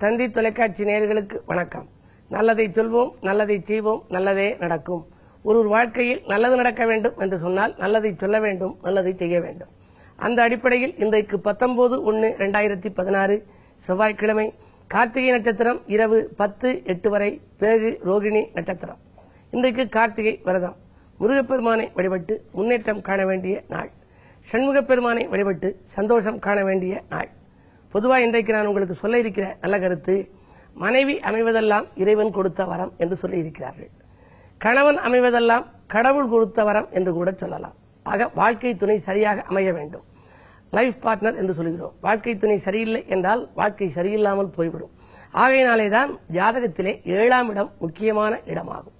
தந்தி தொலைக்காட்சி நேயர்களுக்கு வணக்கம். நல்லதை சொல்வோம், நல்லதை செய்வோம், நல்லதே நடக்கும். ஒரு வாழ்க்கையில் நல்லது நடக்க வேண்டும் என்று சொன்னால் நல்லதை சொல்ல வேண்டும், நல்லதை செய்ய வேண்டும். அந்த அடிப்படையில் இன்றைக்கு 19/1/2016 செவ்வாய்க்கிழமை, கார்த்திகை நட்சத்திரம் இரவு 10:08 வரை, பிறகு ரோகிணி நட்சத்திரம். இன்றைக்கு கார்த்திகை விரதம். முருகப்பெருமானை வழிபட்டு முன்னேற்றம் காண வேண்டிய நாள். சண்முகப்பெருமானை வழிபட்டு சந்தோஷம் காண வேண்டிய நாள். பொதுவாக இன்றைக்கு நான் உங்களுக்கு சொல்ல இருக்கிற நல்ல கருத்து, மனைவி அமைவதெல்லாம் இறைவன் கொடுத்த வரம் என்று சொல்லி இருக்கிறார்கள். கணவன் அமைவதெல்லாம் கடவுள் கொடுத்த வரம் என்று கூட சொல்லலாம். ஆக வாழ்க்கை துணை சரியாக அமைய வேண்டும். லைஃப் பார்ட்னர் என்று சொல்கிறோம். வாழ்க்கை துணை சரியில்லை என்றால் வாழ்க்கை சரியில்லாமல் போய்விடும். ஆகையினாலேதான் ஜாதகத்திலே 7ஆம் இடம் முக்கியமான இடமாகும்.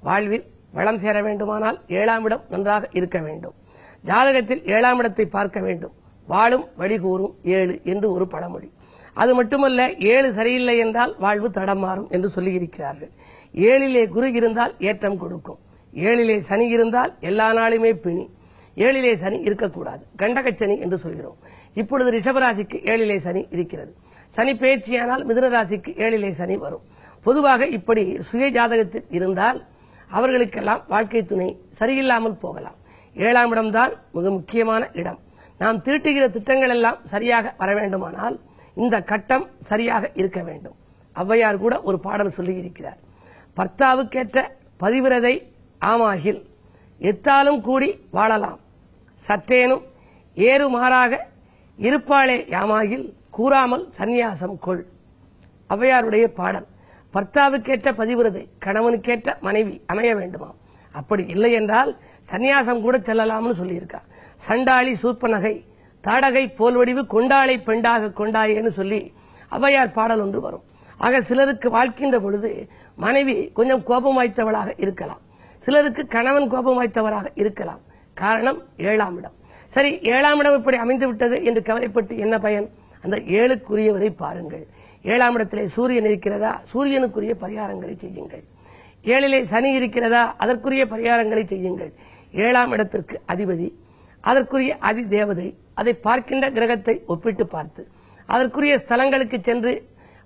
வாழ்வில் வளம் சேர வேண்டுமானால் 7ஆம் இடம் நன்றாக இருக்க வேண்டும். ஜாதகத்தில் 7ஆம் இடத்தை பார்க்க வேண்டும். வாழும் வழி கூறும் 7 என்று ஒரு பழமொழி. அது மட்டுமல்ல, 7 சரியில்லை என்றால் வாழ்வு தடமாறும் என்று சொல்லியிருக்கிறார்கள். 7லே குரு இருந்தால் ஏற்றம் கொடுக்கும். 7லே சனி இருந்தால் எல்லா நாளுமே பிணி. 7லே சனி இருக்கக்கூடாது, கண்டகச்சனி என்று சொல்கிறோம். இப்பொழுது ரிஷபராசிக்கு 7லே சனி இருக்கிறது. சனி பேச்சியானால் மிதுன ராசிக்கு 7லே சனி வரும். பொதுவாக இப்படி சுய ஜாதகத்தில் இருந்தால் அவர்களுக்கெல்லாம் வாழ்க்கை துணை சரியில்லாமல் போகலாம். 7ஆம் இடம்தான் மிக முக்கியமான இடம். நாம் தீட்டுகிற திட்டங்கள் எல்லாம் சரியாக வர வேண்டுமானால் இந்த கட்டம் சரியாக இருக்க வேண்டும். ஔவையார் கூட ஒரு பாடல் சொல்லியிருக்கிறார். பர்த்தாவுக்கேற்ற பதிவிரதை ஆமாகில் எத்தாலும் கூடி வாழலாம், சற்றேனும் ஏறுமாறாக இருப்பாளே யாமாகில் கூறாமல் சந்நியாசம் கொள். ஔவையாருடைய பாடல். பர்த்தாவுக்கேற்ற பதிவிரதை, கணவனுக்கேற்ற மனைவி அமைய வேண்டுமாம். அப்படி இல்லை என்றால் சந்நியாசம் கூட செல்லலாம்னு சொல்லியிருக்கார். சண்டாளி சூர்ப்பனகை தாடகை போல்வடிவு கொண்டாளை பெண்டாக கொண்டாயேன்னு சொல்லி ஔவையார் பாடல் ஒன்று வரும். ஆக சிலருக்கு வாழ்க்கின்ற பொழுது மனைவி கொஞ்சம் கோபம் வாய்த்தவளாக இருக்கலாம், சிலருக்கு கணவன் கோபம் வாய்த்தவராக இருக்கலாம். காரணம் 7ஆம் இடம். சரி, 7ஆம் இடம் இப்படி அமைந்து விட்டது என்று கவலைப்பட்டு என்ன பயன்? அந்த 7க்குரியவரை பாருங்கள். 7ஆம் இடத்திலே சூரியன் இருக்கிறதா? சூரியனுக்குரிய பரிகாரங்களை செய்யுங்கள். 7லே சனி இருக்கிறதா? அதற்குரிய பரிகாரங்களை செய்யுங்கள். 7ஆம் இடத்திற்கு அதிபதி, அதற்குரிய அதி தேவதை, அதை பார்க்கின்ற கிரகத்தை ஒப்பிட்டு பார்த்து அதற்குரிய ஸ்தலங்களுக்கு சென்று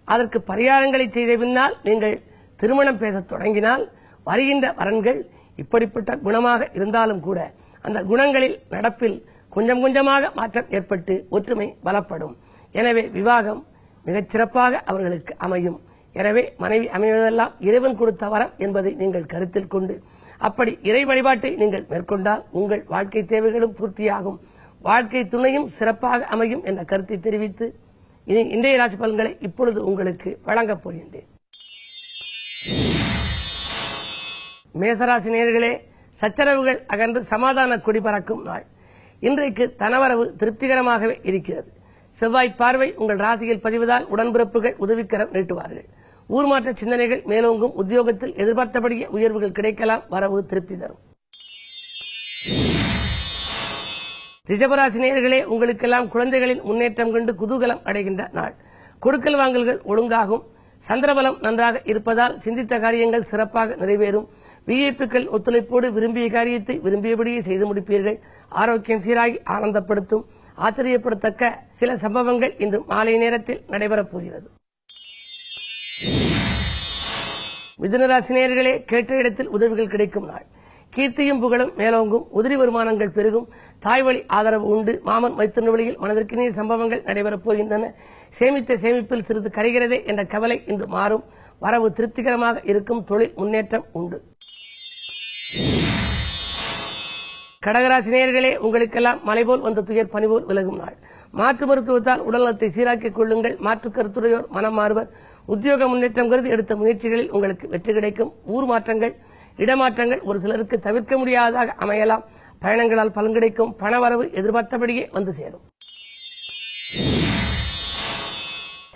அதற்கு பரிகாரங்களை செய்த பின்னால் நீங்கள் திருமணம் பேச தொடங்கினால் வருகின்ற வரன்கள் இப்படிப்பட்ட குணமாக இருந்தாலும் கூட அந்த குணங்களில் நடப்பில் கொஞ்சம் கொஞ்சமாக மாற்றம் ஏற்பட்டு ஒற்றுமை பலப்படும். எனவே விவாகம் மிகச் சிறப்பாக அவர்களுக்கு அமையும். எனவே மனைவி அமைவதெல்லாம் இறைவன் கொடுத்த வரம் என்பதை நீங்கள் கருத்தில் கொண்டு அப்படி இறை வழிபாட்டை நீங்கள் மேற்கொண்டால் உங்கள் வாழ்க்கை தேவைகளும் பூர்த்தியாகும், வாழ்க்கை துணையும் சிறப்பாக அமையும் என்ற கருத்தை தெரிவித்து இனி இன்றைய ராசி பலன்களை இப்பொழுது உங்களுக்கு வழங்கப் போகின்றேன். மேசராசி நேயர்களே, சச்சரவுகள் அகன்று சமாதான கொடி பறக்கும் நாள். இன்றைக்கு தனவரவு திருப்திகரமாகவே இருக்கிறது. செவ்வாய் பார்வை உங்கள் ராசியில் பதிவதால் உடன்பிறப்புகள் உதவிக்கரம் நீட்டுவார்கள். ஊர்மாற்ற சிந்தனைகள் மேலோங்கும். உத்தியோகத்தில் எதிர்பார்த்தபடியே உயர்வுகள் கிடைக்கலாம். வரவு திருப்தி தரும். ரிஷபராசி நேயர்களே, உங்களுக்கெல்லாம் குழந்தைகளின் முன்னேற்றம் கண்டு குதூகலம் அடைகின்ற நாள். கொடுக்கல் வாங்கல்கள் ஒழுங்காகும். சந்திரபலம் நன்றாக இருப்பதால் சிந்தித்த காரியங்கள் சிறப்பாக நிறைவேறும். விஐபிக்கள் ஒத்துழைப்போடு விரும்பிய காரியத்தை விரும்பியபடியே செய்து முடிப்பீர்கள். ஆரோக்கியம் சீராகி ஆனந்தப்படுத்தும். ஆச்சரியப்படத்தக்க சில சம்பவங்கள் இன்று மாலை நேரத்தில் நடைபெறப் போகிறது. மிதுனராசி நேயர்களே, கேட்ட இடத்தில் உதவிகள் கிடைக்கும் நாள். கீர்த்தியும் புகழும் மேலோங்கும். உதிரி வருமானங்கள் பெருகும். தாய்வழி ஆதரவு உண்டு. மாமன் மைத்துன வழியில் மனதிற்கு நீர் சம்பவங்கள் நடைபெறப் போகின்றன. சேமித்த சேமிப்பில் சிறிது கரைகிறதே என்ற கவலை இன்று மாறும். வரவு திருப்திகரமாக இருக்கும். தொழில் முன்னேற்றம் உண்டு. கடகராசி நேயர்களே, உங்களுக்கெல்லாம் மலைபோல் வந்த துயர் பனிபோல் விலகும் நாள். மாற்று மருத்துவத்தால் உடல்நலத்தை சீராக்கிக் கொள்ளுங்கள். மாற்று கருத்துடையோர் மனம் மாறுவர். உத்தியோக முன்னேற்றம் கருதி எடுத்த முயற்சிகளில் உங்களுக்கு வெற்றி கிடைக்கும். ஊர் மாற்றங்கள் இடமாற்றங்கள் ஒரு சிலருக்கு தவிர்க்க முடியாததாக அமையலாம். பயணங்களால் பலன் கிடைக்கும். பணவரவு எதிர்பார்த்தபடியே வந்து சேரும்.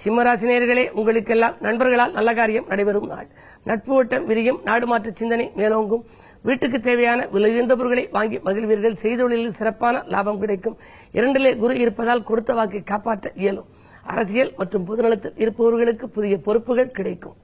சிம்மராசி நேயர்களே, உங்களுக்கெல்லாம் நண்பர்களால் நல்ல காரியம் நடைபெறும் நாள். நட்பு ஓட்டம் விரியும். நாடு மாற்ற சிந்தனை மேலோங்கும். வீட்டுக்கு தேவையான விலையுயர்ந்த பொருட்களை வாங்கி மகிழ்வீர்கள். செய்தொழிலில் சிறப்பான லாபம் கிடைக்கும். 2லே குரு இருப்பதால் கொடுத்த வாக்கை காப்பாற்ற இயலும். அரசியல் மற்றும் பொதுநலத்தில் இருப்பவர்களுக்கு புதிய பொறுப்புகள் கிடைக்கும்.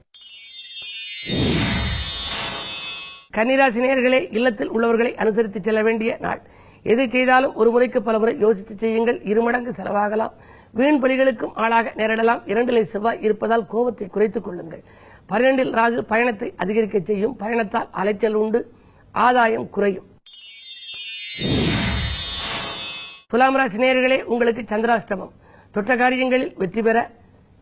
கன்னிராசி நேயர்களே, இல்லத்தில் உள்ளவர்களை அனுசரித்து செல்ல வேண்டிய நாள். எதை செய்தாலும் ஒரு முறைக்கு பல முறை யோசித்து செய்யுங்கள். 2 மடங்கு செலவாகலாம். வீண் பலிகளுக்கும் ஆளாக நேரிடலாம். 2 செவ்வாய் இருப்பதால் கோபத்தை குறைத்துக் கொள்ளுங்கள். 12 ராகு பயணத்தை அதிகரிக்க செய்யும். பயணத்தால் அலைச்சல் உண்டு, ஆதாயம் குறையும். துலாம் ராசி நேயர்களே, உங்களுக்கு சந்திராஷ்டமம். தொட்ட காரியங்களில் வெற்றி பெற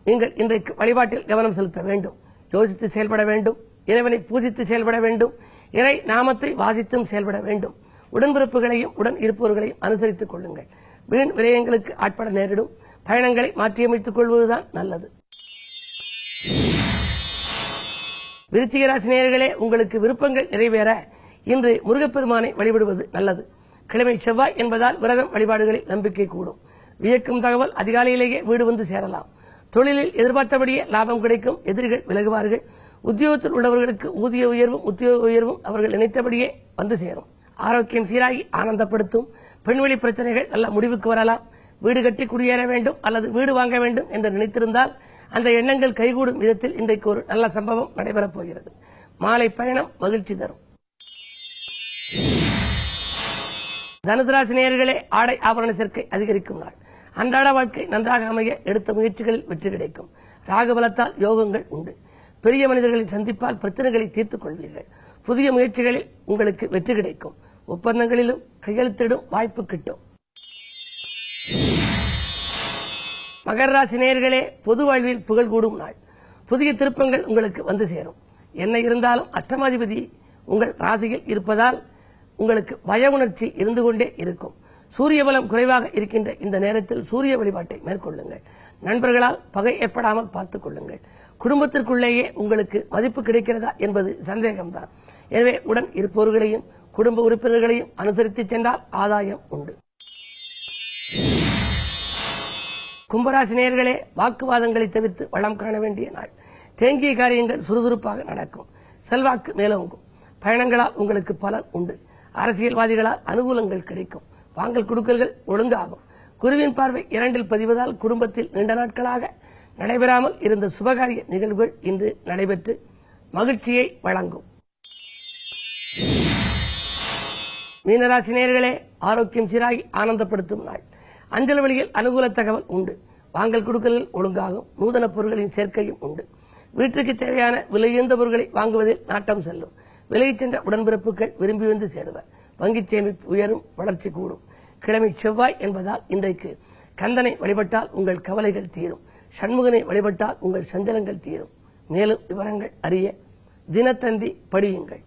நீங்கள் இன்றைக்கு வழிபாட்டில் கவனம் செலுத்த வேண்டும். யோசித்து செயல்பட வேண்டும். இறைவனை பூஜித்து செயல்பட வேண்டும். இறை நாமத்தை வாசித்தும் செயல்பட வேண்டும். உடன்பிறப்புகளையும் உடன் இருப்பவர்களையும் அனுசரித்துக் கொள்ளுங்கள். வீண் விரயங்களுக்கு ஆட்பட நேரிடும். பயணங்களை மாற்றியமைத்துக் கொள்வதுதான் நல்லது. விருச்சிக ராசி நேயர்களே, உங்களுக்கு விருப்பங்கள் நிறைவேற இன்று முருகப்பெருமானை வழிபடுவது நல்லது. கிழமை செவ்வாய் என்பதால் விரதம் வழிபாடுகளில் நம்பிக்கை கூடும். வியக்கும் தகவல் அதிகாலையிலேயே வீடு வந்து சேரலாம். தொழிலில் எதிர்பார்த்தபடியே லாபம் கிடைக்கும். எதிரிகள் விலகுவார்கள். உத்தியோகத்தில் உள்ளவர்களுக்கு ஊதிய உயர்வும் உத்தியோக உயர்வும் அவர்கள் நினைத்தபடியே வந்து சேரும். ஆரோக்கியம் சீராகி ஆனந்தப்படுத்தும். பெண்வெளி பிரச்சனைகள் நல்ல முடிவுக்கு வரலாம். வீடு கட்டி குடியேற வேண்டும் அல்லது வீடு வாங்க வேண்டும் என்று நினைத்திருந்தால் அந்த எண்ணங்கள் கைகூடும் விதத்தில் இன்றைக்கு ஒரு நல்ல சம்பவம் நடைபெறப் போகிறது. மாலை பயணம் மகிழ்ச்சி தரும். தனுசு நேயர்களே, ஆடை ஆபரண சேர்க்கை அதிகரிக்கும் நாள். அன்றாட வாழ்க்கை நன்றாக அமைய எடுத்த முயற்சிகளில் வெற்றி கிடைக்கும். ராகுபலத்தால் யோகங்கள் உண்டு. பெரிய மனிதர்களின் சந்திப்பால் பிரச்சனைகளை தீர்த்துக் கொள்வீர்கள். புதிய முயற்சிகளில் உங்களுக்கு வெற்றி கிடைக்கும். ஒப்பந்தங்களிலும் கையெழுத்திடும் வாய்ப்பு கிட்டும். மகர ராசி நேயர்களே, பொது வாழ்வில் புகழ் கூடும் நாள். புதிய திருப்பங்கள் உங்களுக்கு வந்து சேரும். என்ன இருந்தாலும் அஷ்டமாதிபதி உங்கள் ராசியில் இருப்பதால் உங்களுக்கு பய உணர்ச்சி இருந்து கொண்டே இருக்கும். சூரிய பலம் குறைவாக இருக்கின்ற இந்த நேரத்தில் சூரிய வழிபாட்டை மேற்கொள்ளுங்கள். நண்பர்களால் பகை ஏற்படாமல் பார்த்துக் கொள்ளுங்கள். குடும்பத்திற்குள்ளேயே உங்களுக்கு மதிப்பு கிடைக்கிறதா என்பது சந்தேகம்தான். எனவே உடன் இருப்பவர்களையும் குடும்ப உறுப்பினர்களையும் அனுசரித்து சென்றால் ஆதாயம் உண்டு. கும்பராசி நேயர்களே, வாக்குவாதங்களை தவிர்த்து வளம் காண வேண்டிய நாள். தேங்கிய காரியங்கள் சுறுசுறுப்பாக நடக்கும். செல்வாக்கு மேலோங்கும். பயணங்களால் உங்களுக்கு பலன் உண்டு. அரசியல்வாதிகளால் அனுகூலங்கள் கிடைக்கும். வாங்கல் கொடுக்கல்கள் ஒழுங்காகும். குருவின் பார்வை 2 பதிவதால் குடும்பத்தில் நீண்ட நாட்களாக நடைபெறாமல் இருந்த சுபகாரிய நிகழ்வுகள் இன்று நடைபெற்று மகிழ்ச்சியை வழங்கும். மீனராசி நேயர்களே, ஆரோக்கியம் சீராகி ஆனந்தப்படுத்தும் நாள். அஞ்சல் வழியில் அனுகூல தகவல் உண்டு. வாங்கல் கொடுக்கல்கள் ஒழுங்காகும். நூதன பொருட்களின் சேர்க்கையும் உண்டு. வீட்டுக்கு தேவையான விலையுயர்ந்த பொருட்களை வாங்குவதில் நாட்டம் செல்லும். விலகிச் சென்ற உடன்பிறப்புகள் விரும்பி வந்து சேருவர். வங்கிச் சேமிப்பு உயரும். வளர்ச்சி கூடும். கிழமை செவ்வாய் என்பதால் இன்றைக்கு கந்தனை வழிபட்டால் உங்கள் கவலைகள் தீரும். சண்முகனை வழிபட்டால் உங்கள் சஞ்சலங்கள் தீரும். மேலும் விவரங்கள் அறிய தினத்தந்தி படியுங்கள்.